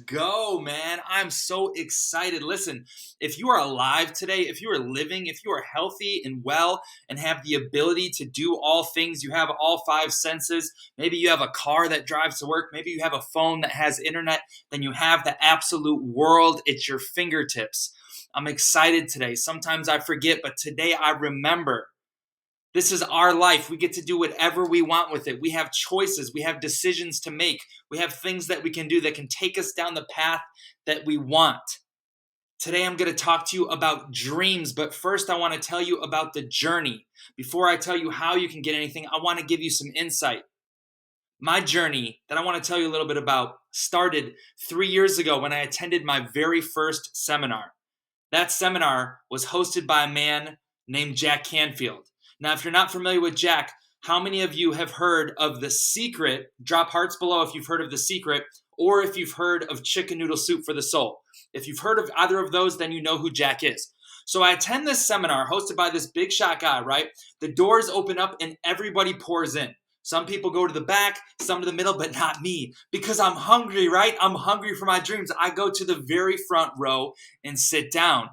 go, man. I'm so excited. Listen, if you are alive today, if you are living, if you are healthy and well and have the ability to do all things, you have all five senses, maybe you have a car that drives to work, maybe you have a phone that has internet, then you have the absolute world at your fingertips. I'm excited today. Sometimes I forget, but today I remember. This is our life. We get to do whatever we want with it. We have choices. We have decisions to make. We have things that we can do that can take us down the path that we want. Today, I'm going to talk to you about dreams, but first I want to tell you about the journey. Before I tell you how you can get anything, I want to give you some insight. My journey that I want to tell you a little bit about started 3 years ago when I attended my very first seminar. That seminar was hosted by a man named Jack Canfield. Now, if you're not familiar with Jack, how many of you have heard of The Secret? Drop hearts below if you've heard of The Secret, or if you've heard of Chicken Noodle Soup for the Soul. If you've heard of either of those, then you know who Jack is. So I attend this seminar hosted by this big shot guy, right? The doors open up and everybody pours in. Some people go to the back, some to the middle, but not me, because I'm hungry, right? I'm hungry for my dreams. I go to the very front row and sit down.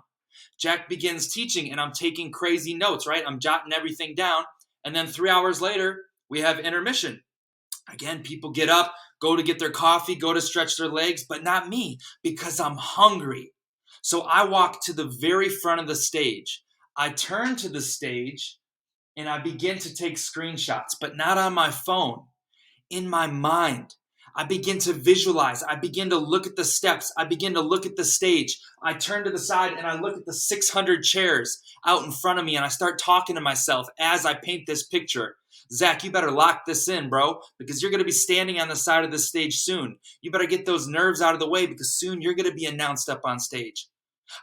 Jack begins teaching and I'm taking crazy notes, right? I'm jotting everything down. And then 3 hours later, we have intermission. Again, people get up, go to get their coffee, go to stretch their legs, but not me because I'm hungry. So I walk to the very front of the stage. I turn to the stage and I begin to take screenshots, but not on my phone, in my mind. I begin to visualize. I begin to look at the steps. I begin to look at the stage. I turn to the side and I look at the 600 chairs out in front of me and I start talking to myself as I paint this picture. Zach, you better lock this in, bro, because you're going to be standing on the side of the stage soon. You better get those nerves out of the way because soon you're going to be announced up on stage.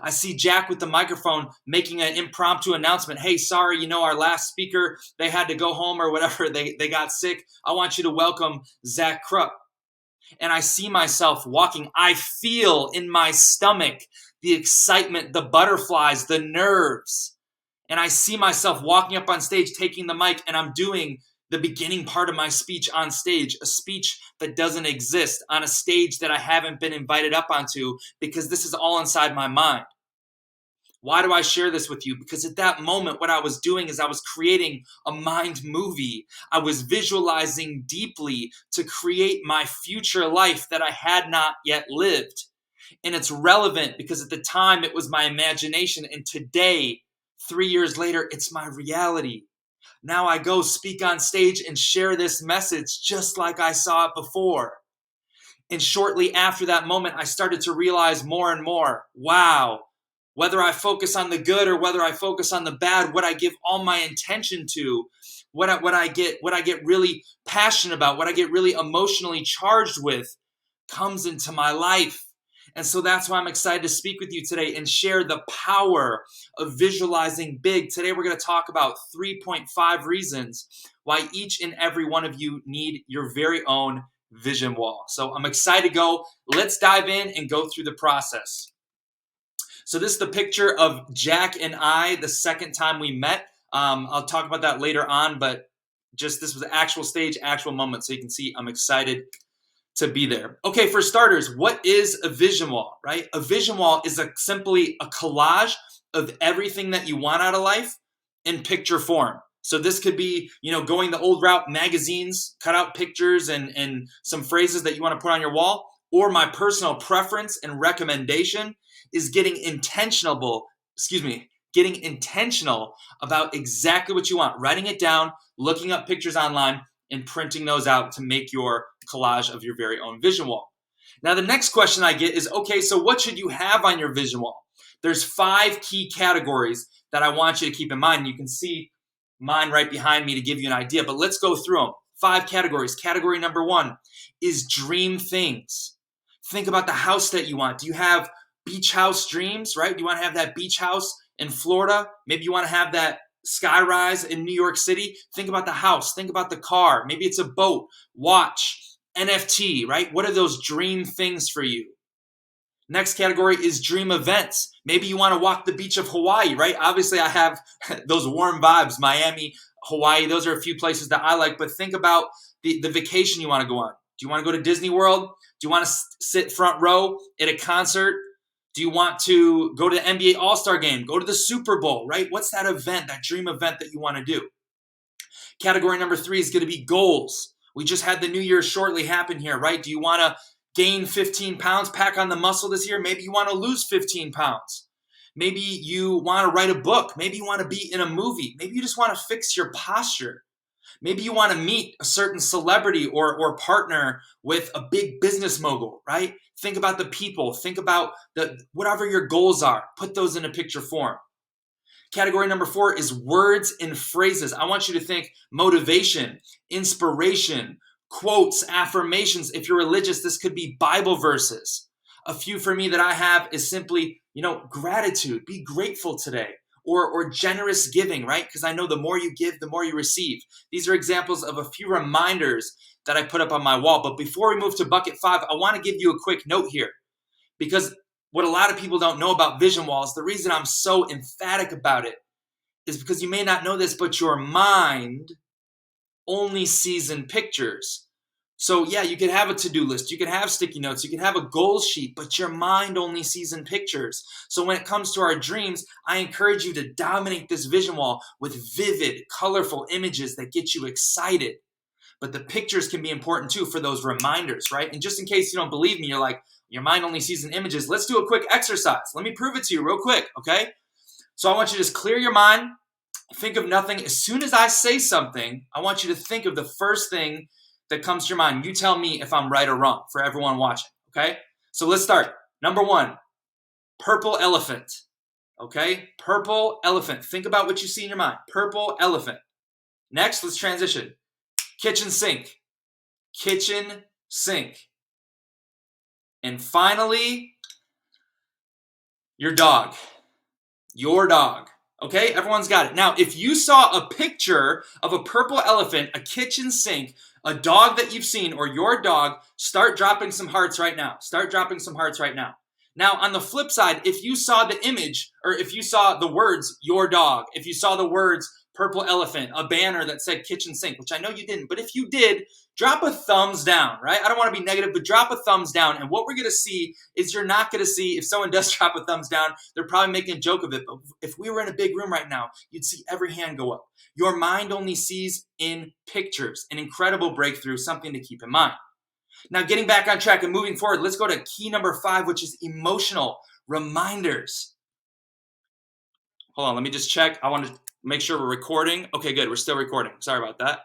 I see Jack with the microphone making an impromptu announcement. Hey, sorry, our last speaker, they had to go home or whatever. They got sick. I want you to welcome Zach Krupp. And I see myself walking. I feel in my stomach the excitement, the butterflies, the nerves. And I see myself walking up on stage, taking the mic, and I'm doing the beginning part of my speech on stage, a speech that doesn't exist on a stage that I haven't been invited up onto because this is all inside my mind. Why do I share this with you? Because at that moment, what I was doing is I was creating a mind movie. I was visualizing deeply to create my future life that I had not yet lived. And it's relevant because at the time it was my imagination. And today, 3 years later, it's my reality. Now I go speak on stage and share this message just like I saw it before. And shortly after that moment, I started to realize more and more, wow, whether I focus on the good or whether I focus on the bad, what I give all my intention to, what I get really passionate about, what I get really emotionally charged with comes into my life. And so that's why I'm excited to speak with you today and share the power of visualizing big. Today we're going to talk about 3.5 reasons why each and every one of you need your very own vision wall. So I'm excited to go. Let's dive in and go through the process. So this is the picture of Jack and I the second time we met. I'll talk about that later on, but just this was the actual stage, actual moment. So you can see I'm excited to be there. Okay, for starters, what is a vision wall, right? A vision wall is simply a collage of everything that you want out of life in picture form. So this could be, going the old route, magazines, cut out pictures and some phrases that you want to put on your wall. Or my personal preference and recommendation is getting intentional about exactly what you want, writing it down, looking up pictures online, and printing those out to make your collage of your very own vision wall. Now, the next question I get is, okay, so what should you have on your vision wall? There's 5 key categories that I want you to keep in mind. You can see mine right behind me to give you an idea, but let's go through them. 5 categories. Category number 1 is dream things. Think about the house that you want. Do you have beach house dreams, right? Do you want to have that beach house in Florida? Maybe you want to have that skyrise in New York City. Think about the house. Think about the car. Maybe it's a boat, watch, NFT, right? What are those dream things for you? Next category is dream events. Maybe you want to walk the beach of Hawaii, right? Obviously, I have those warm vibes, Miami, Hawaii. Those are a few places that I like, but think about the vacation you want to go on. Do you want to go to Disney World? Do you want to sit front row at a concert? Do you want to go to the NBA All-Star game? Go to the Super Bowl, right? What's that event, that dream event that you want to do? Category number 3 is going to be goals. We just had the New Year shortly happen here, right? Do you want to gain 15 pounds, pack on the muscle this year? Maybe you want to lose 15 pounds. Maybe you want to write a book. Maybe you want to be in a movie. Maybe you just want to fix your posture. Maybe you want to meet a certain celebrity or partner with a big business mogul, right? Think about the people. Think about whatever your goals are. Put those in a picture form. Category number 4 is words and phrases. I want you to think motivation, inspiration, quotes, affirmations. If you're religious, this could be Bible verses. A few for me that I have is simply, gratitude. Be grateful today. Or generous giving, right? Because I know the more you give, the more you receive. These are examples of a few reminders that I put up on my wall. But before we move to bucket 5, I want to give you a quick note here. Because what a lot of people don't know about vision walls, the reason I'm so emphatic about it is because you may not know this, but your mind only sees in pictures. So yeah, you could have a to-do list, you could have sticky notes, you could have a goal sheet, but your mind only sees in pictures. So when it comes to our dreams, I encourage you to dominate this vision wall with vivid, colorful images that get you excited. But the pictures can be important too for those reminders, right? And just in case you don't believe me, you're like, your mind only sees in images. Let's do a quick exercise. Let me prove it to you real quick, okay? So I want you to just clear your mind, think of nothing. As soon as I say something, I want you to think of the first thing that comes to your mind. You tell me if I'm right or wrong for everyone watching, okay? So let's start. Number 1, purple elephant, okay? Purple elephant. Think about what you see in your mind. Purple elephant. Next, let's transition. Kitchen sink. Kitchen sink. And finally, your dog. Your dog. Okay, everyone's got it. Now, if you saw a picture of a purple elephant, a kitchen sink, a dog that you've seen, or your dog, start dropping some hearts right now. Start dropping some hearts right now. Now, on the flip side, if you saw the image, or if you saw the words, your dog, if you saw the words, purple elephant, a banner that said kitchen sink, which I know you didn't, but if you did, drop a thumbs down, right? I don't want to be negative, but drop a thumbs down. And what we're going to see is you're not going to see, if someone does drop a thumbs down, they're probably making a joke of it. But if we were in a big room right now, you'd see every hand go up. Your mind only sees in pictures. An incredible breakthrough, something to keep in mind. Now, getting back on track and moving forward, let's go to key number 5, which is emotional reminders. Hold on, let me just check. I want to make sure we're recording. Okay, good. We're still recording. Sorry about that.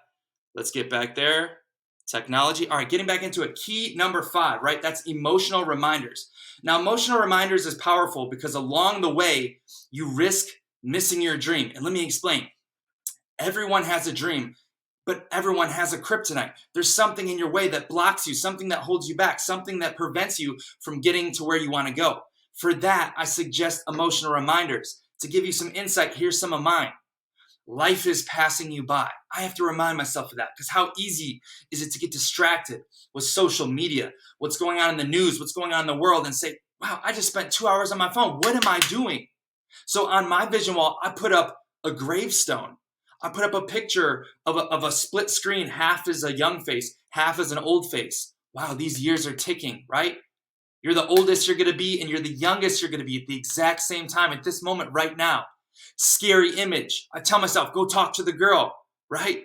Let's get back there. Technology. All right, getting back into it. Key number 5, right? That's emotional reminders. Now, emotional reminders is powerful because along the way, you risk missing your dream. And let me explain. Everyone has a dream, but everyone has a kryptonite. There's something in your way that blocks you, something that holds you back, something that prevents you from getting to where you want to go. For that, I suggest emotional reminders. To give you some insight, here's some of mine. Life is passing you by. I have to remind myself of that because how easy is it to get distracted with social media, what's going on in the news, what's going on in the world, and say, wow, I just spent 2 hours on my phone. What am I doing? So on my vision wall, I put up a gravestone. I put up a picture of a split screen. Half is a young face, half is an old face. Wow, these years are ticking, right? You're the oldest you're going to be, and you're the youngest you're going to be at the exact same time at this moment right now. Scary image. I tell myself, go talk to the girl, right?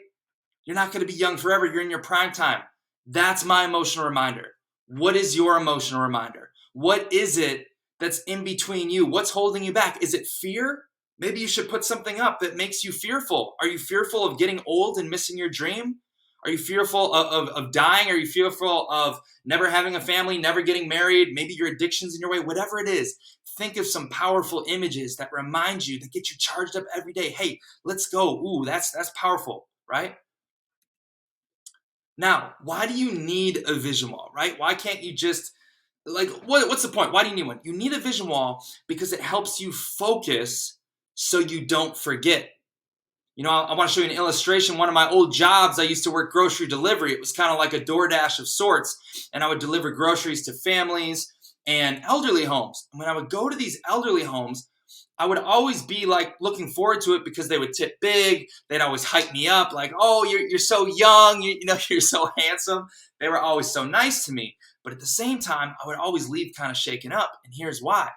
You're not going to be young forever. You're in your prime time. That's my emotional reminder. What is your emotional reminder? What is it that's in between you? What's holding you back? Is it fear? Maybe you should put something up that makes you fearful. Are you fearful of getting old and missing your dream? Are you fearful of dying? Are you fearful of never having a family, never getting married? Maybe your addiction's in your way. Whatever it is, think of some powerful images that remind you, that get you charged up every day. Hey, let's go. Ooh, that's powerful, right? Now, why do you need a vision wall, right? Why can't you just, what's the point? Why do you need one? You need a vision wall because it helps you focus so you don't forget. I want to show you an illustration. One of my old jobs, I used to work grocery delivery. It was kind of like a DoorDash of sorts, and I would deliver groceries to families and elderly homes. And when I would go to these elderly homes, I would always be like looking forward to it because they would tip big. They'd always hype me up like, oh, you're so young, you're so handsome. They were always so nice to me. But at the same time, I would always leave kind of shaken up. And here's why.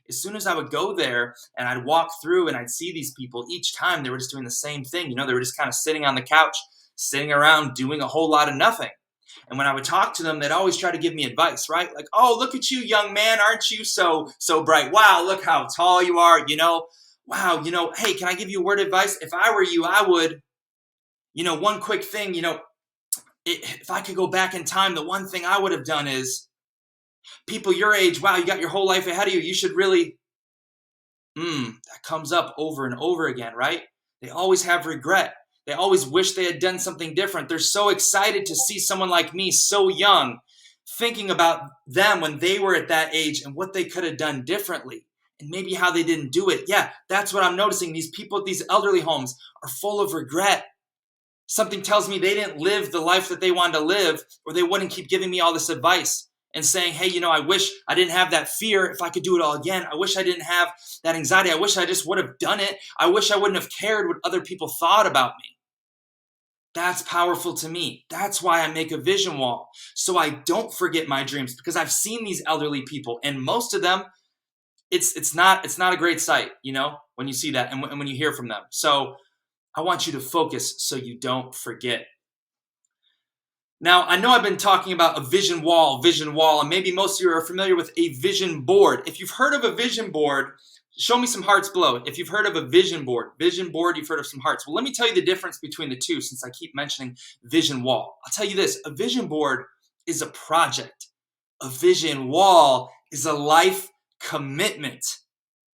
As soon as I would go there and I'd walk through and I'd see these people, each time they were just doing the same thing. They were just kind of sitting on the couch, sitting around doing a whole lot of nothing. And when I would talk to them, they'd always try to give me advice, right? Like, oh, look at you, young man. Aren't you so bright? Wow, look how tall you are. Wow, hey, can I give you a word of advice? If I were you, I would, one quick thing, if I could go back in time, the one thing I would have done is, people your age, wow, you got your whole life ahead of you. You should really, that comes up over and over again, right? They always have regret. They always wish they had done something different. They're so excited to see someone like me, so young, thinking about them when they were at that age and what they could have done differently and maybe how they didn't do it. Yeah, that's what I'm noticing. These people at these elderly homes are full of regret. Something tells me they didn't live the life that they wanted to live, or they wouldn't keep giving me all this advice and saying, hey, I wish I didn't have that fear if I could do it all again. I wish I didn't have that anxiety. I wish I just would have done it. I wish I wouldn't have cared what other people thought about me. That's powerful to me. That's why I make a vision wall, so I don't forget my dreams, because I've seen these elderly people, and most of them, it's not a great sight, when you see that and when you hear from them. So I want you to focus so you don't forget. Now, I know I've been talking about a vision wall, and maybe most of you are familiar with a vision board. If you've heard of a vision board, show me some hearts below. If you've heard of a vision board, you've heard of some hearts. Well, let me tell you the difference between the two, since I keep mentioning vision wall. I'll tell you this, a vision board is a project. A vision wall is a life commitment.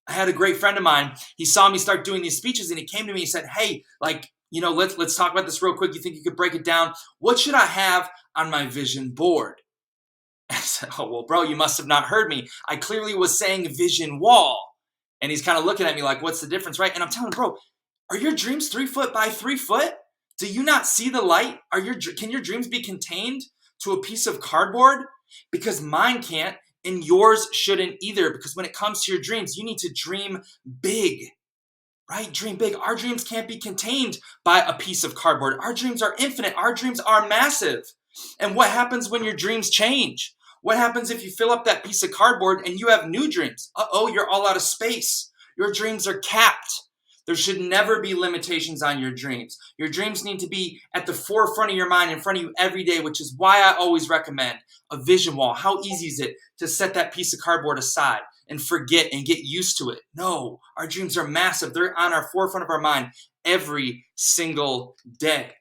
I had a great friend of mine. He saw me start doing these speeches, and he came to me and said, hey, let's talk about this real quick. You think you could break it down? What should I have on my vision board? I said, oh, well, bro, you must have not heard me. I clearly was saying vision wall. And he's kind of looking at me like, what's the difference, right? And I'm telling him, bro, are your dreams 3 foot by 3 foot? Do you not see the light? Can your dreams be contained to a piece of cardboard? Because mine can't, and yours shouldn't either. Because when it comes to your dreams, you need to dream big, right? Dream big. Our dreams can't be contained by a piece of cardboard. Our dreams are infinite. Our dreams are massive. And what happens when your dreams change? What happens if you fill up that piece of cardboard and you have new dreams? Uh-oh, you're all out of space. Your dreams are capped. There should never be limitations on your dreams. Your dreams need to be at the forefront of your mind, in front of you every day, which is why I always recommend a vision wall. How easy is it to set that piece of cardboard aside and forget and get used to it? No, our dreams are massive. They're on our forefront of our mind every single day.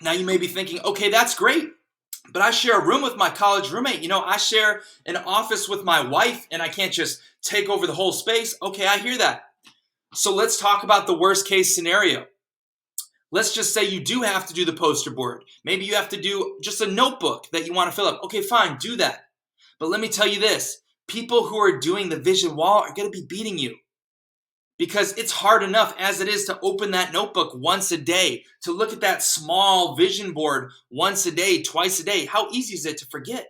Now you may be thinking, okay, that's great, but I share a room with my college roommate. I share an office with my wife, and I can't just take over the whole space. Okay, I hear that. So let's talk about the worst case scenario. Let's just say you do have to do the poster board. Maybe you have to do just a notebook that you want to fill up. Okay, fine, do that. But let me tell you this, people who are doing the vision wall are going to be beating you. Because it's hard enough as it is to open that notebook once a day, to look at that small vision board once a day, twice a day. How easy is it to forget?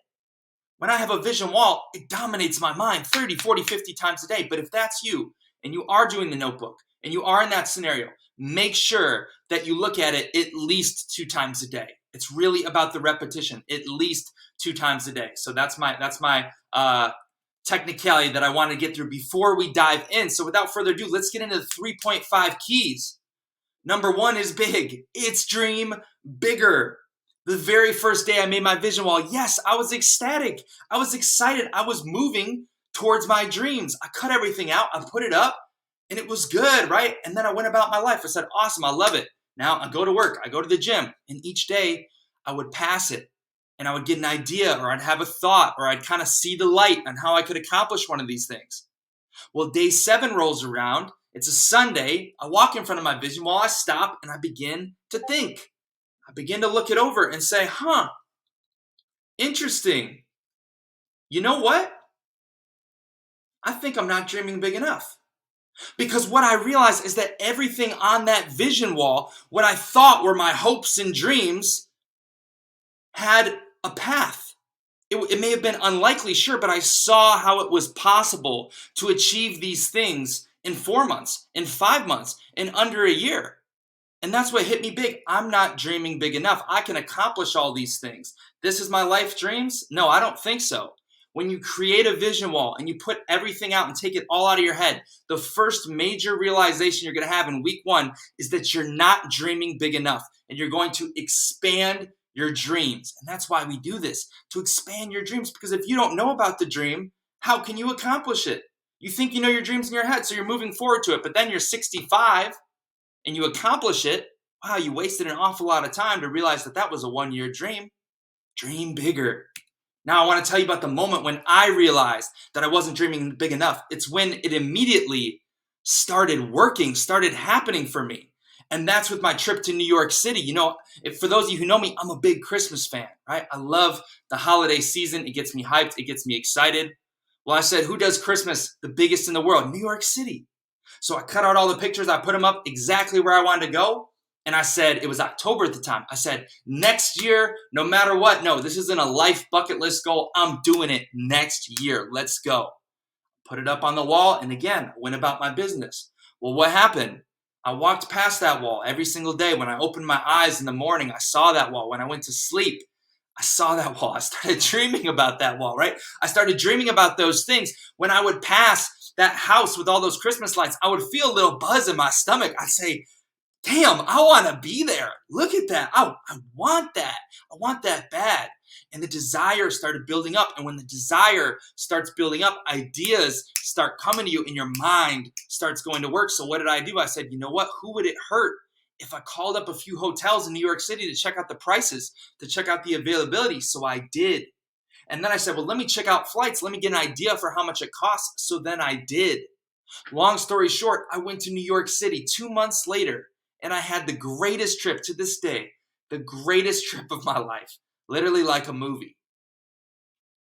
When I have a vision wall, it dominates my mind 30, 40, 50 times a day. But if that's you, and you are doing the notebook, and you are in that scenario, make sure that you look at it at least 2 times a day. It's really about the repetition, at least 2 times a day. So that's my technicality that I want to get through before we dive in. So without further ado, let's get into the 3.5 keys. Number 1 is big. It's dream bigger. The very first day I made my vision wall, yes, I was ecstatic. I was excited. I was moving towards my dreams. I cut everything out. I put it up, and it was good, right? And then I went about my life. I said, awesome, I love it. Now I go to work. I go to the gym. And each day I would pass it. And I would get an idea, or I'd have a thought, or I'd kind of see the light on how I could accomplish one of these things. Well, day 7 rolls around. It's a Sunday. I walk in front of my vision wall. I stop and I begin to think. I begin to look it over and say, interesting. You know what? I think I'm not dreaming big enough. Because what I realized is that everything on that vision wall, what I thought were my hopes and dreams, had a path. It may have been unlikely, sure, but I saw how it was possible to achieve these things in 4 months, in 5 months, in under a year. And that's what hit me big. I'm not dreaming big enough. I can accomplish all these things. This is my life dreams? No, I don't think so. When you create a vision wall and you put everything out and take it all out of your head, the first major realization you're going to have in week one is that you're not dreaming big enough, and you're going to expand your dreams. And that's why we do this, to expand your dreams, because if you don't know about the dream, how can you accomplish it? You think you know your dreams in your head, so you're moving forward to it, but then you're 65 and you accomplish it. Wow, you wasted an awful lot of time to realize that that was a one-year dream. Dream bigger. Now I want to tell you about the moment when I realized that I wasn't dreaming big enough. It's when it immediately started working, started happening for me. And that's with my trip to New York City. You know, for those of you who know me, I'm a big Christmas fan, right? I love the holiday season. It gets me hyped. It gets me excited. Well, I said, who does Christmas the biggest in the world? New York City. So I cut out all the pictures. I put them up exactly where I wanted to go. And I said, it was October at the time. I said, next year, no matter what, no, this isn't a life bucket list goal. I'm doing it next year. Let's go. Put it up on the wall. And again, went about my business. Well, what happened? I walked past that wall every single day. When I opened my eyes in the morning, I saw that wall. When I went to sleep, I saw that wall. I started dreaming about that wall, right? I started dreaming about those things. When I would pass that house with all those Christmas lights, I would feel a little buzz in my stomach. I'd say, damn, I want to be there. Look at that. I want that. I want that bad. And the desire started building up. And when the desire starts building up, ideas start coming to you and your mind starts going to work. So what did I do? I said, you know what? Who would it hurt if I called up a few hotels in New York City to check out the prices, to check out the availability? So I did. And then I said, well, let me check out flights. Let me get an idea for how much it costs. So then I did. Long story short, I went to New York City 2 months later, and I had the greatest trip to this day, the greatest trip of my life, literally like a movie.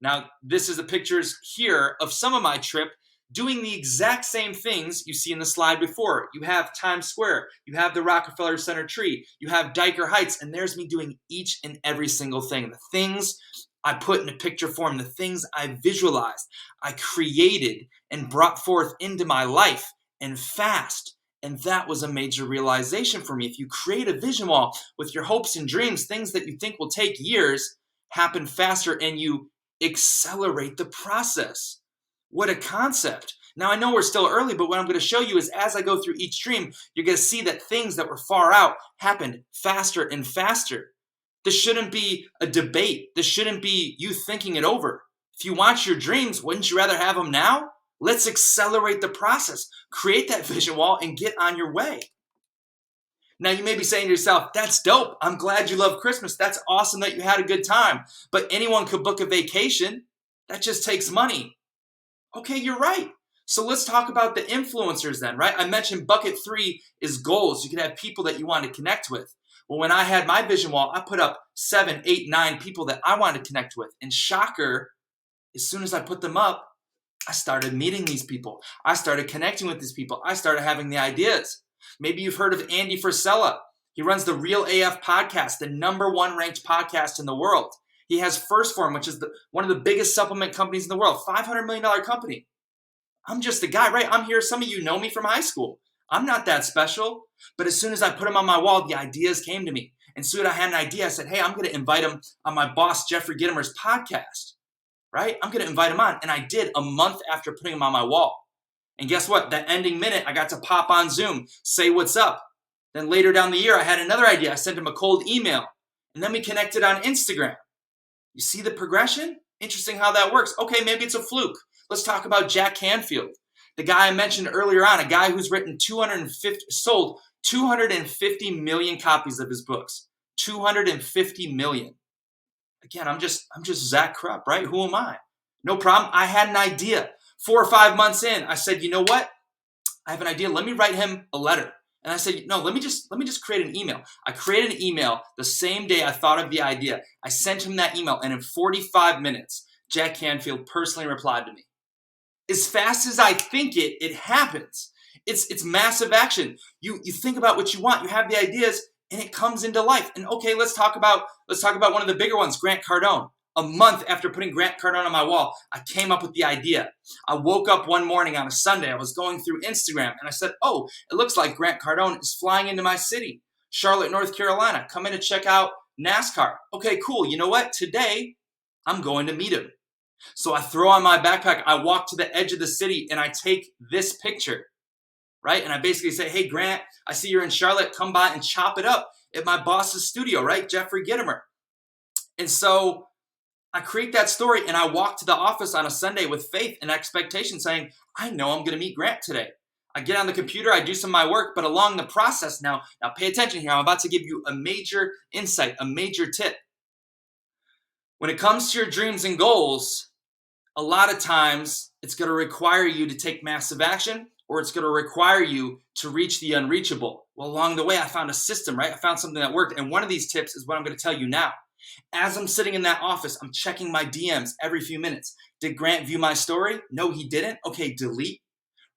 Now, this is the pictures here of some of my trip doing the exact same things you see in the slide before. You have Times Square, you have the Rockefeller Center tree, you have Diker Heights, and there's me doing each and every single thing. The things I put in a picture form, the things I visualized, I created and brought forth into my life and fast. And that was a major realization for me. If you create a vision wall with your hopes and dreams, things that you think will take years happen faster, and you accelerate the process. What a concept. Now, I know we're still early, but what I'm going to show you is as I go through each dream, you're going to see that things that were far out happened faster and faster. This shouldn't be a debate. This shouldn't be you thinking it over. If you want your dreams, wouldn't you rather have them now? Let's accelerate the process. Create that vision wall and get on your way. Now, you may be saying to yourself, that's dope. I'm glad you love Christmas. That's awesome that you had a good time. But anyone could book a vacation. That just takes money. Okay, you're right. So let's talk about the influencers then, right? I mentioned bucket 3 is goals. You can have people that you want to connect with. Well, when I had my vision wall, I put up 7, 8, 9 people that I wanted to connect with. And shocker, as soon as I put them up, I started meeting these people. I started connecting with these people. I started having the ideas. Maybe you've heard of Andy Frisella. He runs the Real AF podcast, the #1 ranked podcast in the world. He has First Form, which is one of the biggest supplement companies in the world, $500 million company. I'm just a guy, right? I'm here. Some of you know me from high school. I'm not that special. But as soon as I put him on my wall, the ideas came to me. And soon I had an idea. I said, hey, I'm going to invite him on my boss, Jeffrey Gitomer's podcast. Right? I'm going to invite him on. And I did a month after putting him on my wall. And guess what? That ending minute, I got to pop on Zoom, say what's up. Then later down the year, I had another idea. I sent him a cold email. And then we connected on Instagram. You see the progression? Interesting how that works. Okay, maybe it's a fluke. Let's talk about Jack Canfield, the guy I mentioned earlier on, a guy who's sold 250 million copies of his books. 250 million. Again, I'm just Zach Krupp, right? Who am I? No problem. I had an idea. 4 or 5 months in, I said, you know what? I have an idea. Let me write him a letter. And I said, no, let me just create an email. I created an email the same day I thought of the idea. I sent him that email, and in 45 minutes, Jack Canfield personally replied to me. As fast as I think it happens. It's massive action. You think about what you want. You have the ideas, and it comes into life. And okay, let's talk about one of the bigger ones, Grant Cardone. A month after putting Grant Cardone on my wall, I came up with the idea. I woke up one morning on a Sunday. I was going through Instagram, and I said, oh, it looks like Grant Cardone is flying into my city. Charlotte, North Carolina, coming to check out NASCAR. Okay, cool. You know what? Today, I'm going to meet him. So I throw on my backpack, I walk to the edge of the city, and I take this picture, right? And I basically say, hey, Grant, I see you're in Charlotte. Come by and chop it up at my boss's studio, right? Jeffrey Gittimer. And so I create that story, and I walk to the office on a Sunday with faith and expectation saying, I know I'm going to meet Grant today. I get on the computer, I do some of my work, but along the process now pay attention here. I'm about to give you a major insight, a major tip. When it comes to your dreams and goals, a lot of times it's going to require you to take massive action, or it's going to require you to reach the unreachable. Well, along the way, I found a system, right? I found something that worked. And one of these tips is what I'm going to tell you now. As I'm sitting in that office, I'm checking my DMs every few minutes. Did Grant view my story? No, he didn't. Okay, delete,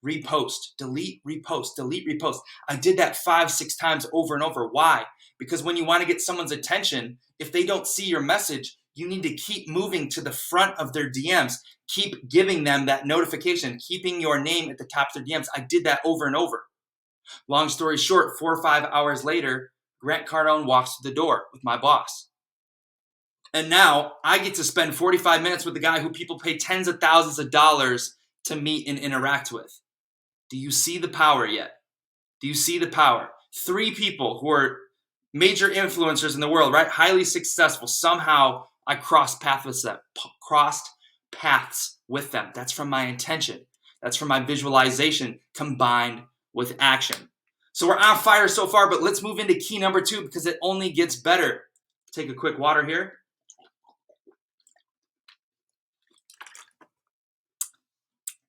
repost, delete, repost, delete, repost. I did that 5-6 times over and over. Why? Because when you want to get someone's attention, if they don't see your message, you need to keep moving to the front of their DMs. Keep giving them that notification, keeping your name at the top of their DMs. I did that over and over. Long story short, 4 or 5 hours later, Grant Cardone walks to the door with my boss. And now I get to spend 45 minutes with the guy who people pay tens of thousands of dollars to meet and interact with. Do you see the power yet? Do you see the power? 3 people who are major influencers in the world, right? Highly successful. Somehow I crossed paths with them. That's from my intention. That's from my visualization combined with action. So we're on fire so far, but let's move into key number 2 because it only gets better. Take a quick water here.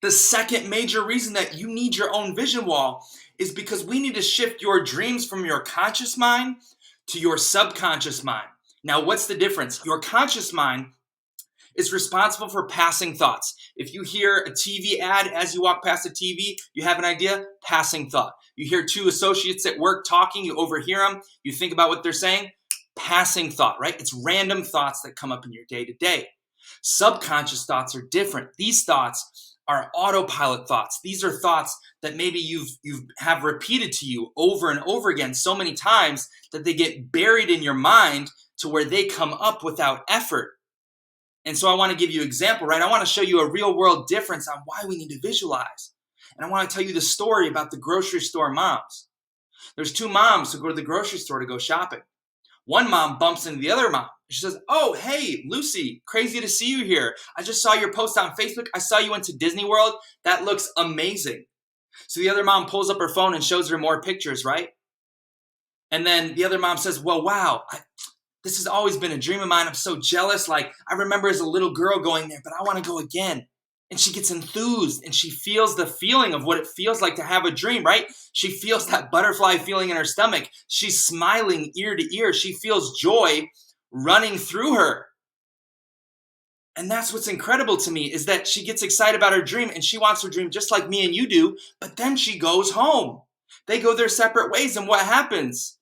The second major reason that you need your own vision wall is because we need to shift your dreams from your conscious mind to your subconscious mind. Now, what's the difference? Your conscious mind is responsible for passing thoughts. If you hear a TV ad as you walk past the TV, you have an idea, passing thought. You hear 2 associates at work talking, you overhear them, you think about what they're saying, passing thought, right? It's random thoughts that come up in your day-to-day. Subconscious thoughts are different. These thoughts are autopilot thoughts. These are thoughts that maybe you have repeated to you over and over again so many times that they get buried in your mind to where they come up without effort. And so I want to give you an example, right? I want to show you a real world difference on why we need to visualize. And I want to tell you the story about the grocery store moms. There's 2 moms who go to the grocery store to go shopping. One mom bumps into the other mom. She says, oh, hey, Lucy, crazy to see you here. I just saw your post on Facebook. I saw you went to Disney World. That looks amazing. So the other mom pulls up her phone and shows her more pictures, right? And then the other mom says, well, wow, this has always been a dream of mine. I'm so jealous. Like, I remember as a little girl going there, but I want to go again. And she gets enthused and she feels the feeling of what it feels like to have a dream, right? She feels that butterfly feeling in her stomach. She's smiling ear to ear. She feels joy running through her. And that's what's incredible to me is that she gets excited about her dream and she wants her dream just like me and you do, but then she goes home. They go their separate ways, and what happens?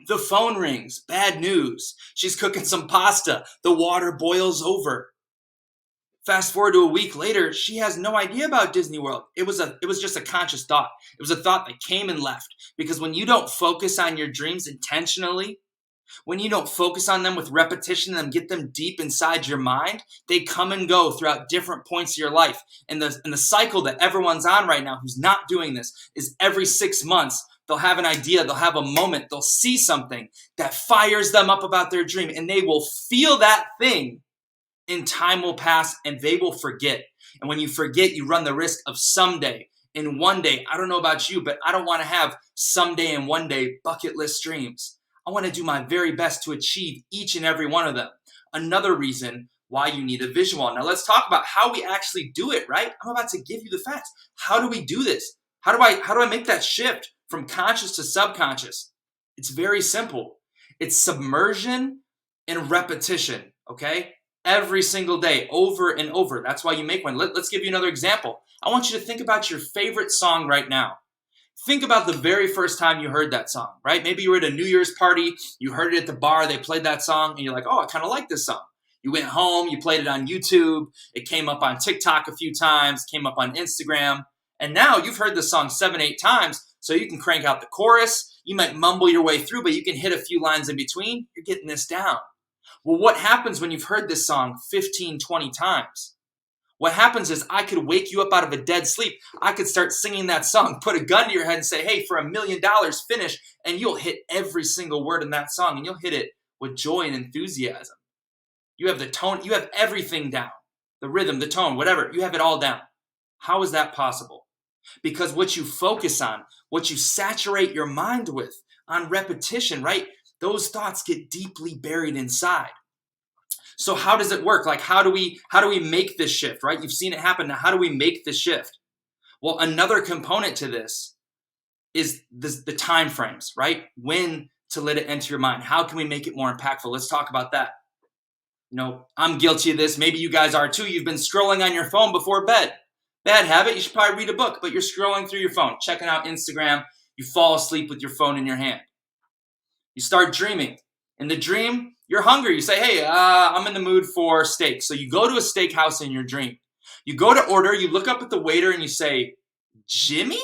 The phone rings, bad news. She's cooking some pasta. The water boils over. Fast forward to a week later, she has no idea about Disney World. It was just a conscious thought. It was a thought that came and left. Because when you don't focus on your dreams intentionally, when you don't focus on them with repetition and get them deep inside your mind, they come and go throughout different points of your life. And the cycle that everyone's on right now who's not doing this is every 6 months, they'll have an idea, they'll have a moment, they'll see something that fires them up about their dream, and they will feel that thing. And time will pass and they will forget. And when you forget, you run the risk of someday and one day. I don't know about you, but I don't want to have someday and one day bucket list dreams. I want to do my very best to achieve each and every one of them. Another reason why you need a visual. Now let's talk about how we actually do it, right? I'm about to give you the facts. How do we do this? How do I make that shift from conscious to subconscious? It's very simple. It's submersion and repetition, okay? Every single day, over and over. That's why you make one. Let's give you another example. I want you to think about your favorite song right now. Think about the very first time you heard that song, right? Maybe you were at a New Year's party, you heard it at the bar, they played that song, and you're like, oh, I kind of like this song. You went home, you played it on YouTube, it came up on TikTok a few times, came up on Instagram, and now you've heard the song 7, 8 times, So you can crank out the chorus. You might mumble your way through, but you can hit a few lines in between. You're getting this down. Well, what happens when you've heard this song 15, 20 times? What happens is I could wake you up out of a dead sleep. I could start singing that song, put a gun to your head and say, hey, for $1 million, finish. And you'll hit every single word in that song, and you'll hit it with joy and enthusiasm. You have the tone, you have everything down. The rhythm, the tone, whatever, you have it all down. How is that possible? Because what you focus on, what you saturate your mind with on repetition, right? Those thoughts get deeply buried inside. So how does it work? Like, how do we make this shift, right? You've seen it happen. Now, how do we make this shift? Well, another component to this is the time frames, right? When to let it enter your mind. How can we make it more impactful? Let's talk about that. You know, I'm guilty of this. Maybe you guys are too. You've been scrolling on your phone before bed. Bad habit. You should probably read a book, but you're scrolling through your phone, checking out Instagram. You fall asleep with your phone in your hand. You start dreaming. In the dream, you're hungry. You say, hey, I'm in the mood for steak. So you go to a steakhouse in your dream. You go to order. You look up at the waiter and you say, Jimmy?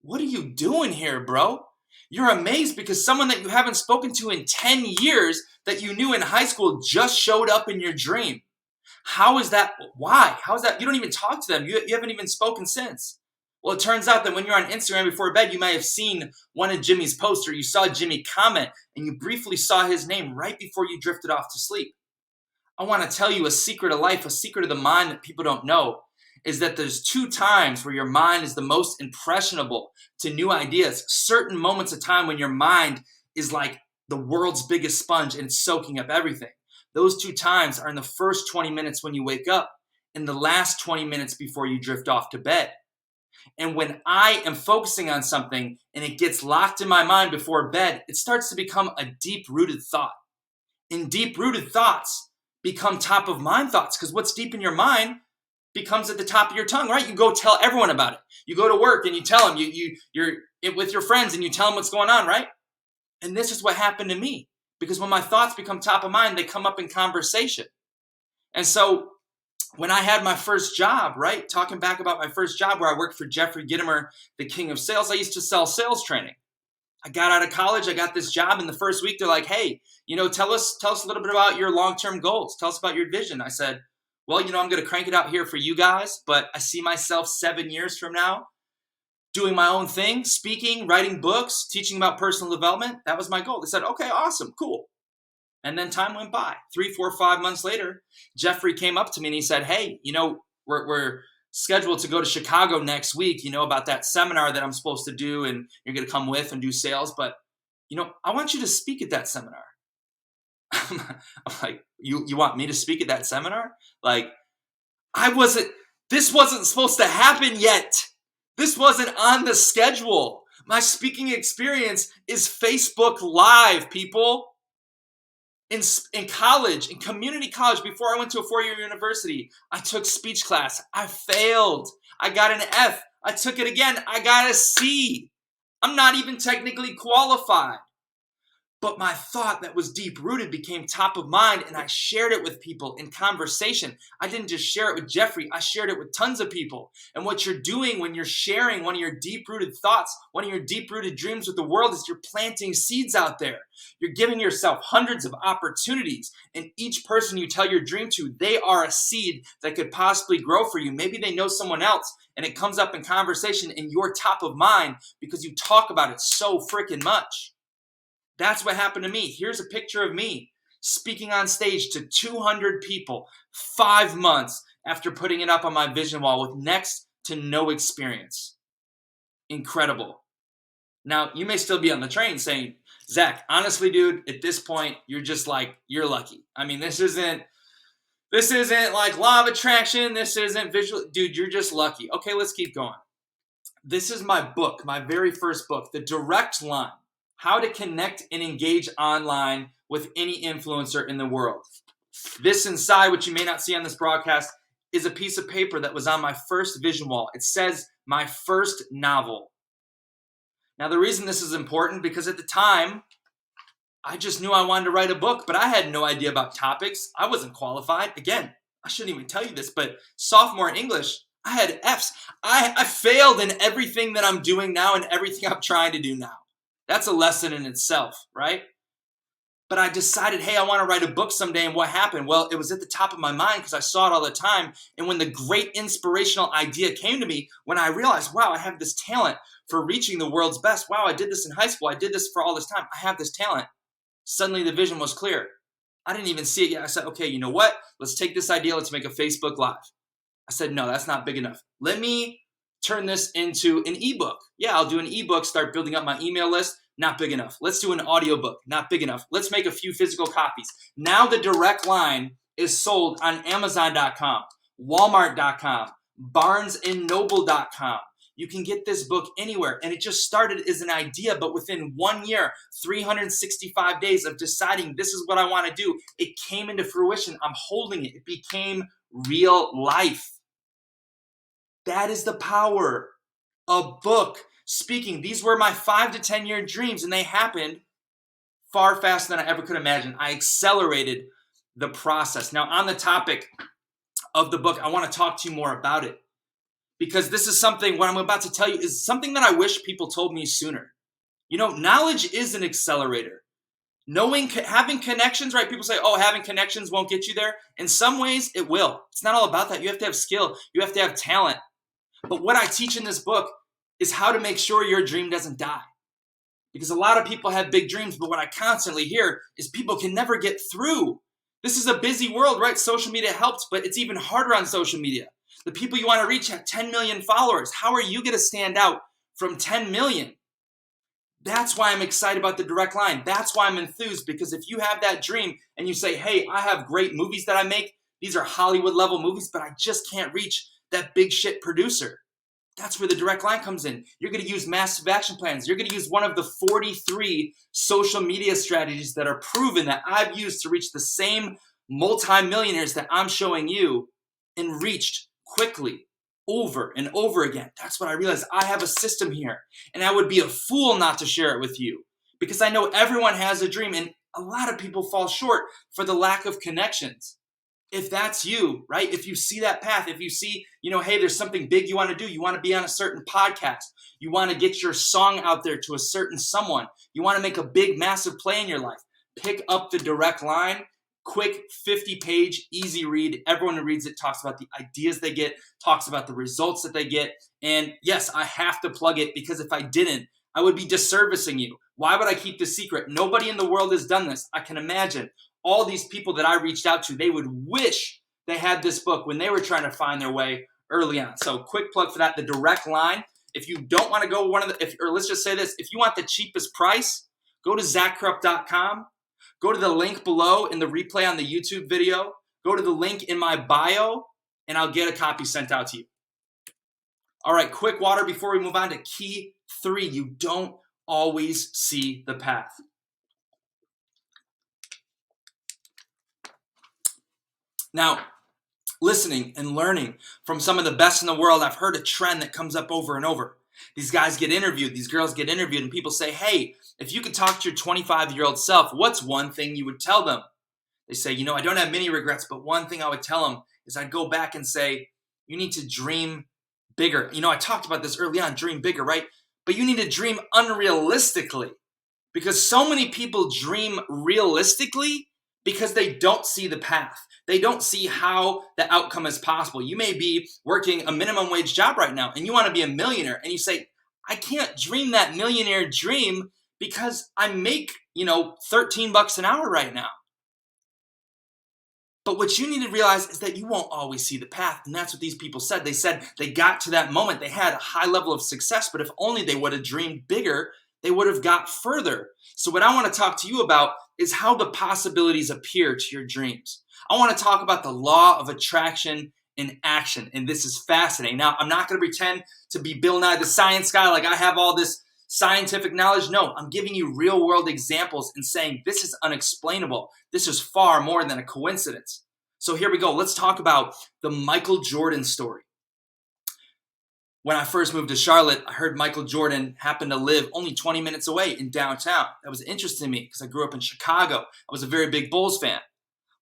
What are you doing here, bro? You're amazed because someone that you haven't spoken to in 10 years that you knew in high school just showed up in your dream. How is that? Why? How is that? You don't even talk to them. You haven't even spoken since. Well, it turns out that when you're on Instagram before bed, you might have seen one of Jimmy's posts, or you saw Jimmy comment, and you briefly saw his name right before you drifted off to sleep. I want to tell you a secret of life, a secret of the mind that people don't know, is that there's 2 times where your mind is the most impressionable to new ideas. Certain moments of time when your mind is like the world's biggest sponge and it's soaking up everything. Those 2 times are in the first 20 minutes when you wake up and the last 20 minutes before you drift off to bed. And when I am focusing on something and it gets locked in my mind before bed, it starts to become a deep-rooted thought. And deep-rooted thoughts become top-of-mind thoughts, because what's deep in your mind becomes at the top of your tongue, right? You go tell everyone about it. You go to work and you tell them. You're with your friends and you tell them what's going on, right? And this is what happened to me, because when my thoughts become top of mind, they come up in conversation. And so when I had my first job, right, talking back about my first job where I worked for Jeffrey Gitomer, the king of sales, I used to sell sales training. I got out of college, I got this job. In the first week, they're like, hey, tell us a little bit about your long-term goals. Tell us about your vision. I said, well, I'm going to crank it out here for you guys, but I see myself 7 years from now doing my own thing, speaking, writing books, teaching about personal development. That was my goal. They said, okay, awesome, cool. And then time went by. 3, 4, 5 months later, Jeffrey came up to me and he said, hey, we're scheduled to go to Chicago next week, about that seminar that I'm supposed to do, and you're going to come with and do sales. But, I want you to speak at that seminar. I'm like, you want me to speak at that seminar? Like, this wasn't supposed to happen yet. This wasn't on the schedule. My speaking experience is Facebook Live, people. In college, in community college, before I went to a 4-year university, I took speech class. I failed. I got an F. I took it again. I got a C. I'm not even technically qualified. But my thought that was deep-rooted became top of mind, and I shared it with people in conversation. I didn't just share it with Jeffrey. I shared it with tons of people. And what you're doing when you're sharing one of your deep-rooted thoughts, one of your deep-rooted dreams with the world, is you're planting seeds out there. You're giving yourself hundreds of opportunities. And each person you tell your dream to, they are a seed that could possibly grow for you. Maybe they know someone else, and it comes up in conversation, and you're top of mind because you talk about it so freaking much. That's what happened to me. Here's a picture of me speaking on stage to 200 people 5 months after putting it up on my vision wall with next to no experience. Incredible. Now, you may still be on the train saying, Zach, honestly, dude, at this point, you're just like, you're lucky. I mean, this isn't like law of attraction. This isn't visual. Dude, you're just lucky. Okay, let's keep going. This is my book, my very first book, The Direct Line. How to connect and engage online with any influencer in the world. This inside, which you may not see on this broadcast, is a piece of paper that was on my first vision wall. It says my first novel. Now, the reason this is important, because at the time, I just knew I wanted to write a book, but I had no idea about topics. I wasn't qualified. Again, I shouldn't even tell you this, but sophomore English, I had F's. I failed in everything that I'm doing now and everything I'm trying to do now. That's a lesson in itself, right? But I decided, hey, I want to write a book someday. And what happened? Well, it was at the top of my mind because I saw it all the time. And when the great inspirational idea came to me, when I realized, wow, I have this talent for reaching the world's best. Wow, I did this in high school. I did this for all this time. I have this talent. Suddenly the vision was clear. I didn't even see it yet. I said, okay, you know what? Let's take this idea. Let's make a Facebook Live. I said, no, that's not big enough. Let me turn this into an ebook. Yeah, I'll do an ebook, start building up my email list. Not big enough. Let's do an audiobook. Not big enough. Let's make a few physical copies. Now the direct line is sold on Amazon.com, Walmart.com, BarnesandNoble.com. You can get this book anywhere. And it just started as an idea, but within 1 year, 365 days of deciding this is what I want to do, it came into fruition. I'm holding it. It became real life. That is the power. A book speaking. These were my 5 to 10 year dreams, and they happened far faster than I ever could imagine. I accelerated the process. Now, on the topic of the book, I want to talk to you more about it, because this is something, what I'm about to tell you is something that I wish people told me sooner. You know, knowledge is an accelerator. Knowing, having connections, right? People say, oh, having connections won't get you there. In some ways, it will. It's not all about that. You have to have skill. You have to have talent. But what I teach in this book is how to make sure your dream doesn't die. Because a lot of people have big dreams, but what I constantly hear is people can never get through. This is a busy world, right? Social media helps, but it's even harder on social media. The people you want to reach have 10 million followers. How are you going to stand out from 10 million? That's why I'm excited about the direct line. That's why I'm enthused, because if you have that dream and you say, hey, I have great movies that I make. These are Hollywood level movies, but I just can't reach that big shit producer. That's where the direct line comes in. You're going to use massive action plans. You're going to use one of the 43 social media strategies that are proven that I've used to reach the same multimillionaires that I'm showing you and reached quickly over and over again. That's what I realized. I have a system here, and I would be a fool not to share it with you, because I know everyone has a dream, and a lot of people fall short for the lack of connections. If that's you, right? If you see that path, if you see, hey, there's something big you want to do. You want to be on a certain podcast. You want to get your song out there to a certain someone. You want to make a big, massive play in your life. Pick up the direct line. Quick 50-page, easy read. Everyone who reads it talks about the ideas they get, talks about the results that they get. And yes, I have to plug it, because if I didn't, I would be disservicing you. Why would I keep this secret? Nobody in the world has done this. I can imagine all these people that I reached out to, they would wish they had this book when they were trying to find their way early on. So quick plug for that, the direct line. If you don't want to go or let's just say this, if you want the cheapest price, go to zachkrupp.com. Go to the link below in the replay on the YouTube video. Go to the link in my bio, and I'll get a copy sent out to you. All right, quick water before we move on to key 3. You don't always see the path. Now, listening and learning from some of the best in the world, I've heard a trend that comes up over and over. These guys get interviewed, these girls get interviewed, and people say, hey, if you could talk to your 25-year-old self, what's one thing you would tell them? They say, I don't have many regrets, but one thing I would tell them is I'd go back and say, you need to dream bigger. I talked about this early on, dream bigger, right? But you need to dream unrealistically, because so many people dream realistically because they don't see the path. They don't see how the outcome is possible. You may be working a minimum wage job right now, and you want to be a millionaire, and you say, I can't dream that millionaire dream because I make, $13 an hour right now. But what you need to realize is that you won't always see the path. And that's what these people said. They said they got to that moment. They had a high level of success, but if only they would have dreamed bigger, they would have got further. So what I want to talk to you about is how the possibilities appear to your dreams. I want to talk about the law of attraction in action. And this is fascinating. Now, I'm not going to pretend to be Bill Nye the Science Guy, like I have all this scientific knowledge. No, I'm giving you real world examples and saying this is unexplainable. This is far more than a coincidence. So here we go. Let's talk about the Michael Jordan story. When I first moved to Charlotte, I heard Michael Jordan happened to live only 20 minutes away in downtown. That was interesting to me because I grew up in Chicago. I was a very big Bulls fan.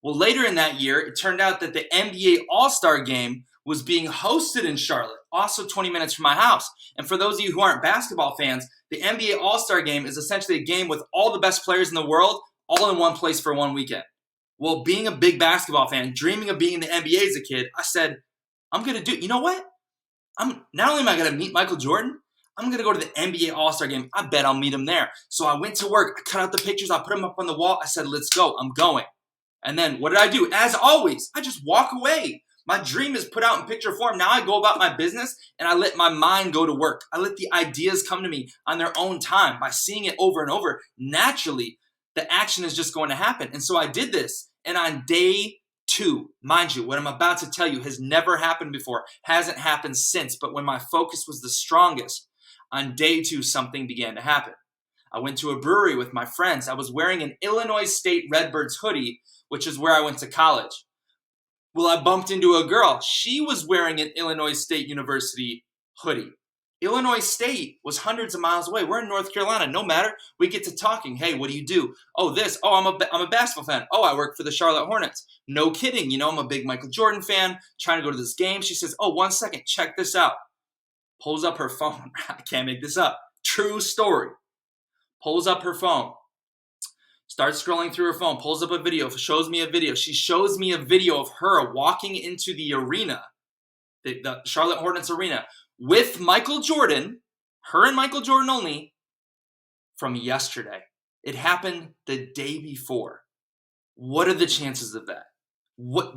Well, later in that year, it turned out that the NBA All-Star game was being hosted in Charlotte, also 20 minutes from my house. And for those of you who aren't basketball fans, the NBA All-Star Game is essentially a game with all the best players in the world all in one place for one weekend. Well, being a big basketball fan, dreaming of being in the NBA as a kid, I said, I'm going to do, you know what? Not only am I going to meet Michael Jordan, I'm going to go to the NBA All-Star Game. I bet I'll meet him there. So I went to work. I cut out the pictures. I put them up on the wall. I said, let's go. I'm going. And then what did I do? As always, I just walk away. My dream is put out in picture form. Now I go about my business and I let my mind go to work. I let the ideas come to me on their own time. By seeing it over and over, naturally, the action is just going to happen. And so I did this. And on day 2, mind you, what I'm about to tell you has never happened before, hasn't happened since. But when my focus was the strongest, on day 2, something began to happen. I went to a brewery with my friends. I was wearing an Illinois State Redbirds hoodie, which is where I went to college. Well, I bumped into a girl. She was wearing an Illinois State University hoodie. Illinois State was hundreds of miles away. We're in North Carolina. No matter. We get to talking. Hey, what do you do? Oh, this. Oh, I'm a basketball fan. Oh, I work for the Charlotte Hornets. No kidding. You know, I'm a big Michael Jordan fan. Trying to go to this game. She says, oh, 1 second. Check this out. Pulls up her phone. I can't make this up. True story. Pulls up her phone. Starts scrolling through her phone. Pulls up a video. Shows me a video. She shows me a video of her walking into the arena, the Charlotte Hornets arena, with Michael Jordan, her and Michael Jordan only, from yesterday. It happened the day before. What are the chances of that?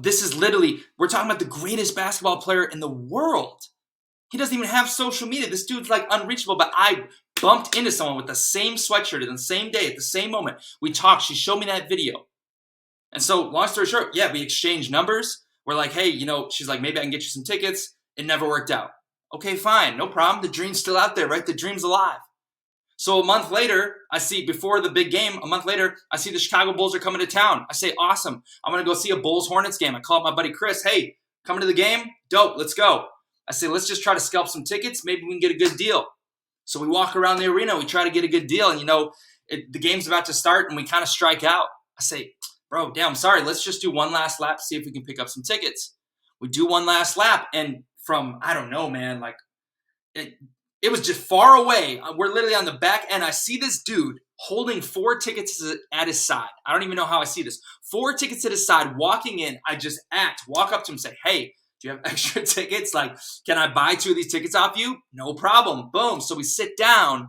This is literally, we're talking about the greatest basketball player in the world. He doesn't even have social media. This dude's like unreachable, but I bumped into someone with the same sweatshirt in the same day, at the same moment. We talked. She showed me that video. And so, long story short, yeah, we exchanged numbers. We're like, hey, you know, she's like, maybe I can get you some tickets. It never worked out. Okay, fine. No problem. The dream's still out there, right? The dream's alive. So a month later, I see, before the big game, a month later, I see the Chicago Bulls are coming to town. I say, awesome. I'm going to go see a Bulls-Hornets game. I call up my buddy Chris. Hey, coming to the game? Dope. Let's go. I say, let's just try to scalp some tickets. Maybe we can get a good deal. So we walk around the arena. We try to get a good deal. And, you know, the game's about to start, and we kind of strike out. I say, bro, damn, I'm sorry. Let's just do one last lap, see if we can pick up some tickets. We do one last lap. And from, I don't know, man, like, it was just far away. We're literally on the back end. I see this dude holding 4 tickets at his side. I don't even know how I see this. 4 tickets at his side, walking in. I just walk up to him and say, hey, do you have extra tickets? Like, can I buy 2 of these tickets off you? No problem. Boom. So we sit down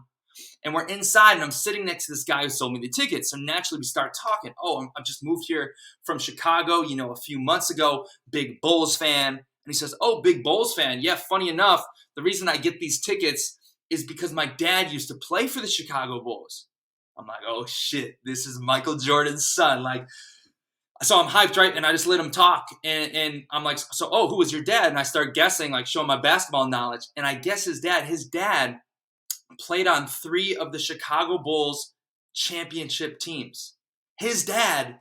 and we're inside, and I'm sitting next to this guy who sold me the tickets. So naturally we start talking. Oh, I've just moved here from Chicago, you know, a few months ago, big Bulls fan. And he says, oh, big Bulls fan. Yeah, funny enough, the reason I get these tickets is because my dad used to play for the Chicago Bulls. I'm like, oh shit, this is Michael Jordan's son. Like, so I'm hyped, right? And I just let him talk. And I'm like, so, oh, who was your dad? And I start guessing, like showing my basketball knowledge. And I guess his dad played on 3 of the Chicago Bulls championship teams. His dad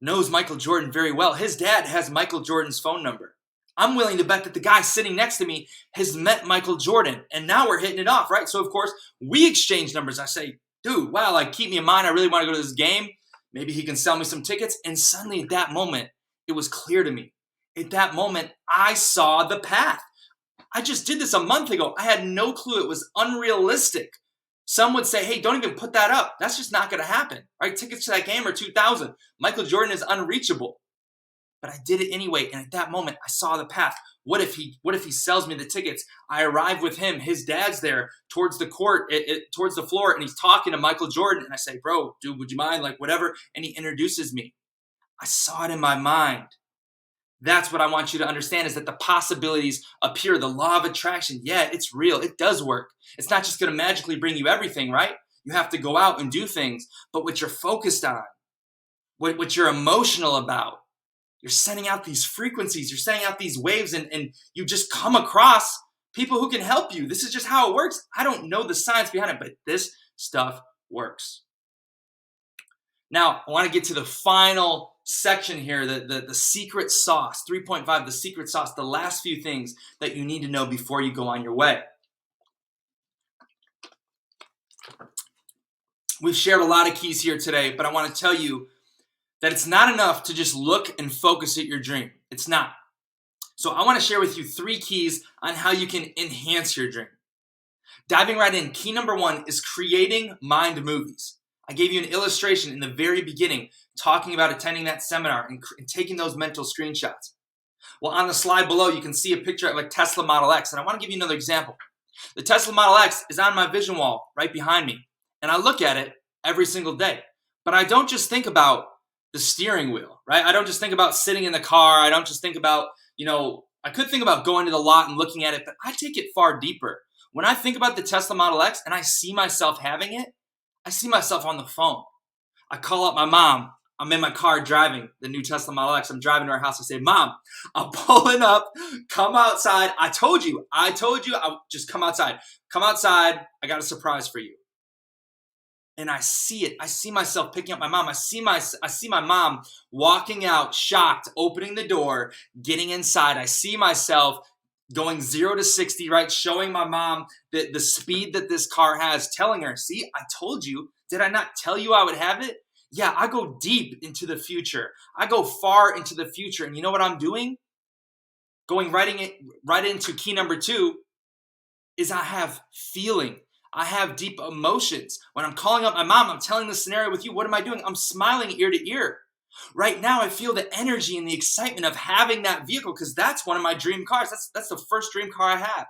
knows Michael Jordan very well. His dad has Michael Jordan's phone number. I'm willing to bet that the guy sitting next to me has met Michael Jordan. And now we're hitting it off, right? So, of course, we exchange numbers. I say, dude, wow, like, keep me in mind. I really want to go to this game. Maybe he can sell me some tickets. And suddenly at that moment, it was clear to me. At that moment, I saw the path. I just did this a month ago. I had no clue. It was unrealistic. Some would say, hey, don't even put that up. That's just not going to happen, right? Tickets to that game are $2,000. Michael Jordan is unreachable. But I did it anyway. And at that moment, I saw the path. What if he sells me the tickets? I arrive with him. His dad's there towards the court, towards the floor, and he's talking to Michael Jordan. And I say, bro, dude, would you mind? Like, whatever. And he introduces me. I saw it in my mind. That's what I want you to understand, is that the possibilities appear. The law of attraction, yeah, it's real. It does work. It's not just going to magically bring you everything, right? You have to go out and do things. But what you're focused on, what you're emotional about, you're sending out these frequencies, you're sending out these waves, and you just come across people who can help you. This is just how it works. I don't know the science behind it, but this stuff works. Now, I want to get to the final section here, the secret sauce, 3.5, the secret sauce, the last few things that you need to know before you go on your way. We've shared a lot of keys here today, but I want to tell you that it's not enough to just look and focus at your dream. It's not. So I want to share with you 3 keys on how you can enhance your dream. Diving right in, key number 1 is creating mind movies. I gave you an illustration in the very beginning talking about attending that seminar and taking those mental screenshots. Well, on the slide below, you can see a picture of a Tesla Model X, and I want to give you another example. The Tesla Model X is on my vision wall right behind me, and I look at it every single day. But I don't just think about the steering wheel, right? I don't just think about sitting in the car. I don't just think about, I could think about going to the lot and looking at it, but I take it far deeper. When I think about the Tesla Model X and I see myself having it, I see myself on the phone. I call up my mom. I'm in my car driving the new Tesla Model X. I'm driving to her house. I say, Mom, I'm pulling up. Come outside. I told you. I'll just come outside. Come outside. I got a surprise for you. And I see it. I see myself picking up my mom. I see my mom walking out, shocked, opening the door, getting inside. I see myself going 0 to 60, right? Showing my mom the speed that this car has, telling her, see, I told you. Did I not tell you I would have it? Yeah, I go deep into the future. I go far into the future. And you know what I'm doing? Going right into key number 2 is I have feeling. I have deep emotions. When I'm calling up my mom, I'm telling the scenario with you. What am I doing? I'm smiling ear to ear. Right now, I feel the energy and the excitement of having that vehicle because that's one of my dream cars. That's the first dream car I have.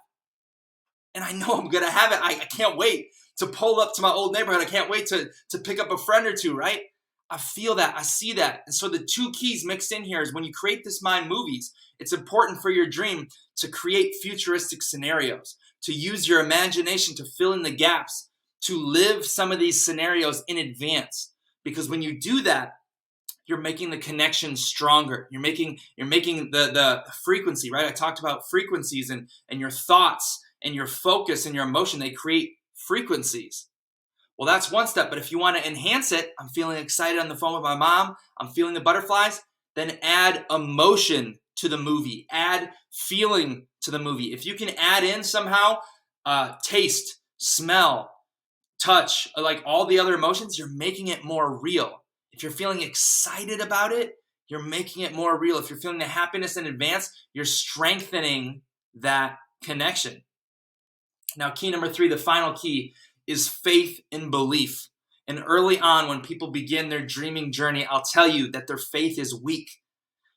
And I know I'm going to have it. I can't wait to pull up to my old neighborhood. I can't wait to pick up a friend or two, right? I feel that. I see that. And so the 2 keys mixed in here is when you create this mind movies, it's important for your dream to create futuristic scenarios, to use your imagination to fill in the gaps, to live some of these scenarios in advance. Because when you do that, you're making the connection stronger. You're making the frequency, right? I talked about frequencies and your thoughts and your focus and your emotion. They create frequencies. Well, that's one step, but if you want to enhance it, I'm feeling excited on the phone with my mom, I'm feeling the butterflies, then add emotion to the movie, add feeling to the movie. If you can add in somehow taste, smell, touch, like all the other emotions, you're making it more real. If you're feeling excited about it, you're making it more real. If you're feeling the happiness in advance, you're strengthening that connection. Now, key number 3, the final key, is faith and belief. And early on, when people begin their dreaming journey, I'll tell you that their faith is weak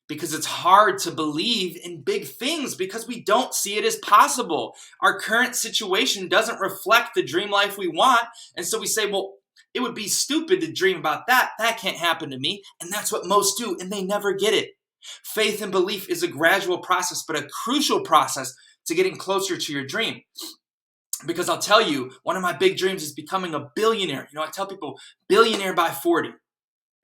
because it's hard to believe in big things because we don't see it as possible. Our current situation doesn't reflect the dream life we want. And so we say, well, it would be stupid to dream about that. That can't happen to me. And that's what most do, and they never get it. Faith and belief is a gradual process, but a crucial process to getting closer to your dream. Because I'll tell you, one of my big dreams is becoming a billionaire. I tell people billionaire by 40.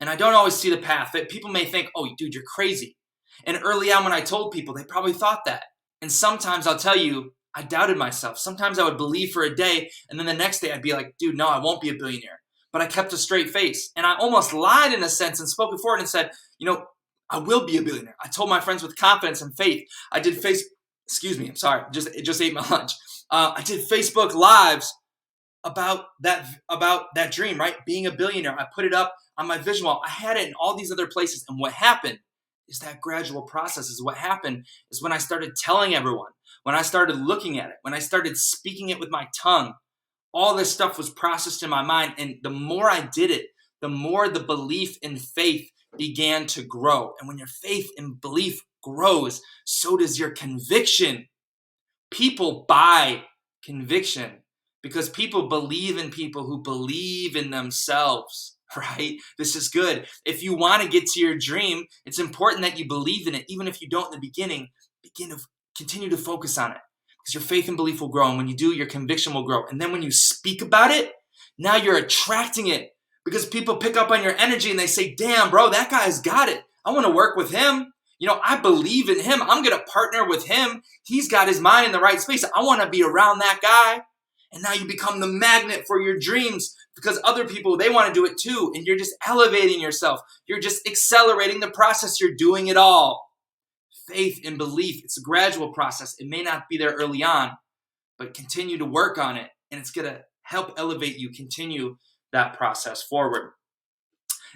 And I don't always see the path. People may think, oh, dude, you're crazy. And early on when I told people, they probably thought that. And sometimes I'll tell you, I doubted myself. Sometimes I would believe for a day, and then the next day I'd be like, dude, no, I won't be a billionaire. But I kept a straight face. And I almost lied in a sense and spoke forward and said, I will be a billionaire. I told my friends with confidence and faith. I did I'm sorry, just ate my lunch. I did Facebook Lives about that dream, right? Being a billionaire. I put it up on my vision wall. I had it in all these other places. And what happened is that gradual process is what happened is when I started telling everyone, when I started looking at it, when I started speaking it with my tongue, all this stuff was processed in my mind. And the more I did it, the more the belief and faith began to grow. And when your faith and belief grows, so does your conviction. People buy conviction because people believe in people who believe in themselves, right? This is good. If you want to get to your dream, it's important that you believe in it. Even if you don't in the beginning, continue to focus on it because your faith and belief will grow. And when you do, your conviction will grow. And then when you speak about it, now you're attracting it because people pick up on your energy and they say, damn, bro, that guy's got it. I want to work with him. I believe in him. I'm going to partner with him. He's got his mind in the right space. I want to be around that guy. And now you become the magnet for your dreams because other people, they want to do it too. And you're just elevating yourself. You're just accelerating the process. You're doing it all. Faith and belief, it's a gradual process. It may not be there early on, but continue to work on it. And it's going to help elevate you, continue that process forward.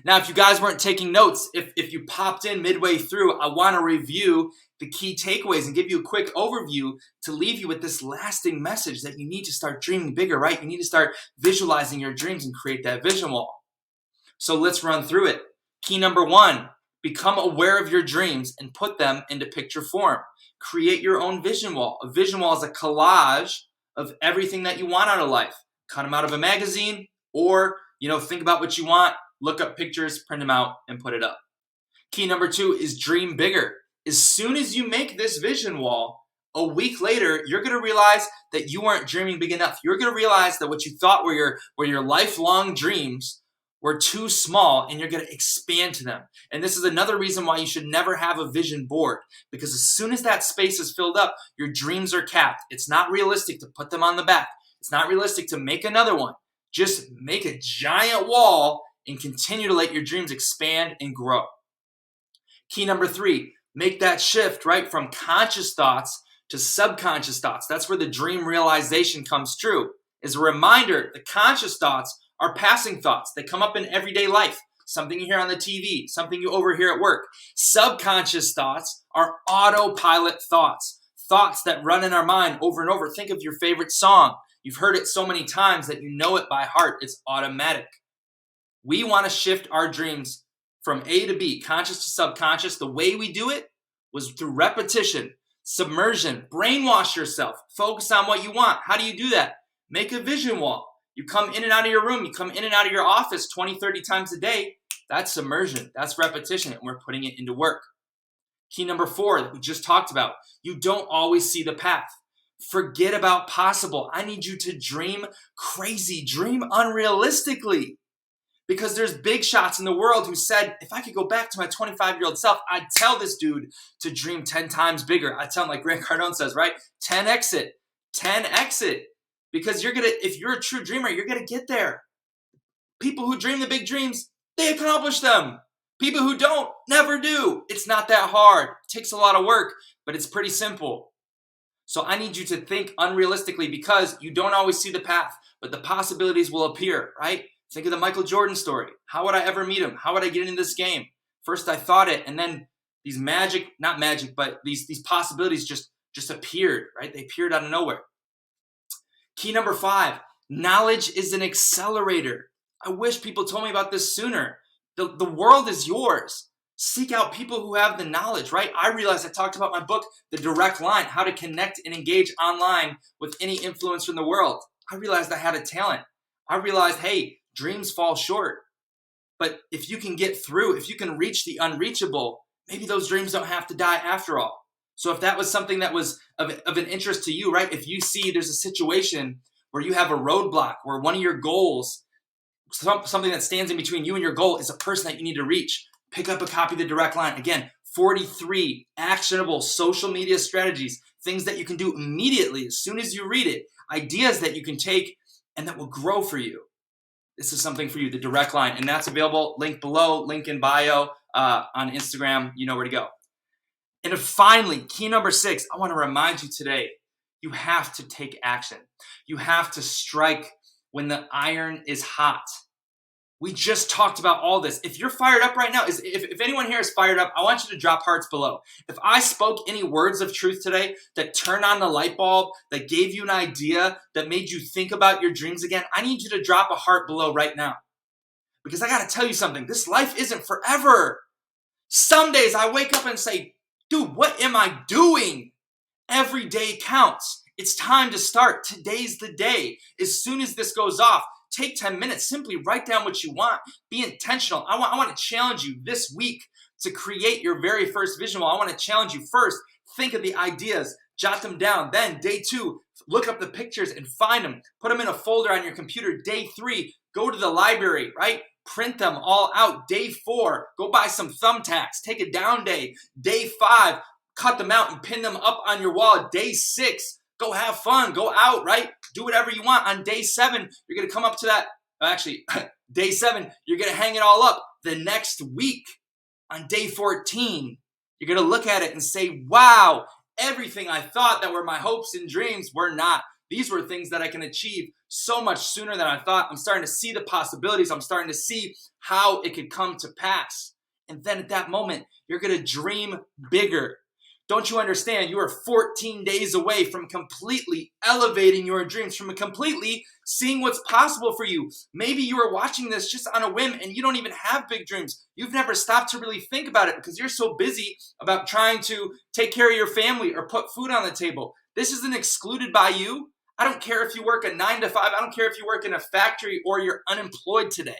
Now, if you guys weren't taking notes, if you popped in midway through, I want to review the key takeaways and give you a quick overview to leave you with this lasting message that you need to start dreaming bigger, right? You need to start visualizing your dreams and create that vision wall. So let's run through it. Key number 1, become aware of your dreams and put them into picture form. Create your own vision wall. A vision wall is a collage of everything that you want out of life. Cut them out of a magazine, or think about what you want, look up pictures, print them out, and put it up. Key number 2 is dream bigger. As soon as you make this vision wall, a week later, you're going to realize that you weren't dreaming big enough. You're going to realize that what you thought were your lifelong dreams were too small, and you're going to expand to them. And this is another reason why you should never have a vision board, because as soon as that space is filled up, your dreams are capped. It's not realistic to put them on the back. It's not realistic to make another one. Just make a giant wall and continue to let your dreams expand and grow. Key number 3, make that shift, right, from conscious thoughts to subconscious thoughts. That's where the dream realization comes true. As a reminder, the conscious thoughts are passing thoughts. They come up in everyday life. Something you hear on the TV, something you overhear at work. Subconscious thoughts are autopilot thoughts. Thoughts that run in our mind over and over. Think of your favorite song. You've heard it so many times that you know it by heart. It's automatic. We want to shift our dreams from A to B, conscious to subconscious. The way we do it was through repetition, submersion, brainwash yourself, focus on what you want. How do you do that? Make a vision wall. You come in and out of your room, you come in and out of your office 20, 30 times a day. That's submersion, that's repetition, and we're putting it into work. Key number 4 that we just talked about, you don't always see the path. Forget about possible. I need you to dream crazy, dream unrealistically. Because there's big shots in the world who said, if I could go back to my 25-year-old self, I'd tell this dude to dream 10 times bigger. I'd tell him, like Grant Cardone says, right? 10x it, 10x it. Because if you're a true dreamer, you're gonna get there. People who dream the big dreams, they accomplish them. People who don't, never do. It's not that hard. It takes a lot of work, but it's pretty simple. So I need you to think unrealistically, because you don't always see the path, but the possibilities will appear, right? Think of the Michael Jordan story. How would I ever meet him? How would I get into this game? First I thought it, and then these these possibilities just appeared, right? They appeared out of nowhere. Key number 5, knowledge is an accelerator. I wish people told me about this sooner. The world is yours. Seek out people who have the knowledge, right? I realized I talked about my book, The Direct Line, how to connect and engage online with any influencer in the world. I realized I had a talent. I realized, hey, dreams fall short. But if you can get through, if you can reach the unreachable, maybe those dreams don't have to die after all. So if that was something that was of an interest to you, right? If you see there's a situation where you have a roadblock, where one of your goals, something that stands in between you and your goal, is a person that you need to reach, pick up a copy of The Direct Line. Again, 43 actionable social media strategies, things that you can do immediately as soon as you read it, ideas that you can take and that will grow for you. This is something for you, The Direct Line, and that's available, link below, link in bio, on Instagram. You know where to go. And finally, key number 6, I want to remind you today, you have to take action. You have to strike when the iron is hot. We just talked about all this. If you're fired up right now, if anyone here is fired up, I want you to drop hearts below. If I spoke any words of truth today that turned on the light bulb, that gave you an idea, that made you think about your dreams again, I need you to drop a heart below right now. Because I got to tell you something, this life isn't forever. Some days I wake up and say, dude, what am I doing? Every day counts. It's time to start. Today's the day. As soon as this goes off, take 10 minutes. Simply write down what you want. Be intentional. I want to challenge you this week to create your very first vision wall. I want to challenge you first. Think of the ideas. Jot them down. Then day 2, look up the pictures and find them. Put them in a folder on your computer. Day 3, go to the library, right? Print them all out. Day 4, go buy some thumbtacks. Take a down day. Day 5, cut them out and pin them up on your wall. Day 6, go have fun. Go out, right? Do whatever you want. On day 7, you're going to come up to that. Actually, day 7, you're going to hang it all up. The next week, on day 14, you're going to look at it and say, wow, everything I thought that were my hopes and dreams were not. these were things that I can achieve so much sooner than I thought. I'm starting to see the possibilities. I'm starting to see how it could come to pass. And then at that moment, you're going to dream bigger. Don't you understand? You are 14 days away from completely elevating your dreams, from completely seeing what's possible for you. Maybe you are watching this just on a whim and you don't even have big dreams. You've never stopped to really think about it because you're so busy about trying to take care of your family or put food on the table. This isn't excluded by you. I don't care if you work a 9 to 5. I don't care if you work in a factory or you're unemployed today.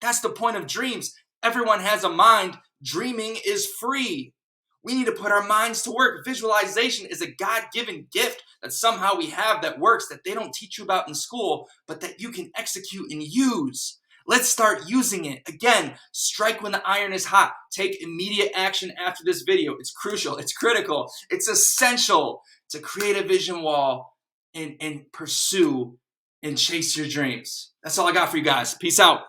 That's the point of dreams. Everyone has a mind. Dreaming is free. We need to put our minds to work. Visualization is a God-given gift that somehow we have that works, that they don't teach you about in school, but that you can execute and use. Let's start using it. Again, strike when the iron is hot. Take immediate action after this video. It's crucial. It's critical. It's essential to create a vision wall and pursue and chase your dreams. That's all I got for you guys. Peace out.